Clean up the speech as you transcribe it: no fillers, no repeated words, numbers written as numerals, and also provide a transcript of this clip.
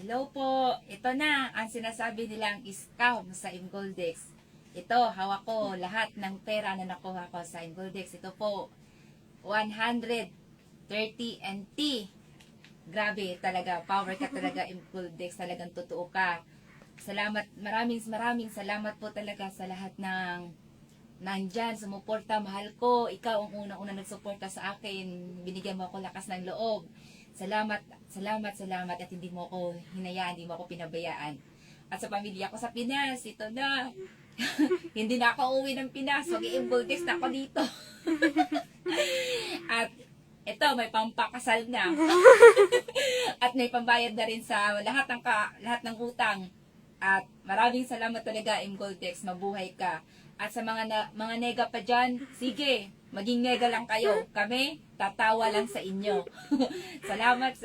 Hello po. Ito na ang sinasabi nilang scam sa Imgoldex. Ito, hawak ko lahat ng pera na nakuha ko sa Imgoldex. Ito po, 130 NT. Grabe talaga, power ka talaga Imgoldex. Talagang totoo ka. Salamat, maraming salamat po talaga sa lahat ng nandyan, sumuporta, mahal ko. Ikaw ang unang-unang nagsuporta sa akin. Binigyan mo ako lakas ng loob. Salamat at hindi mo ako hinayaan, hindi mo ako pinabayaan. At sa pamilya ko sa Pinas, ito na. Hindi na ako uwi ng Pinas, mag-i-Imgoldex na ako dito. At ito, may pampakasal na. At may pambayad na rin sa lahat ng utang. At maraming salamat talaga, Imgoldex, mabuhay ka. At sa mga nega pa dyan, sige, maging nega lang kayo. Kami, tatawa lang sa inyo. Salamat.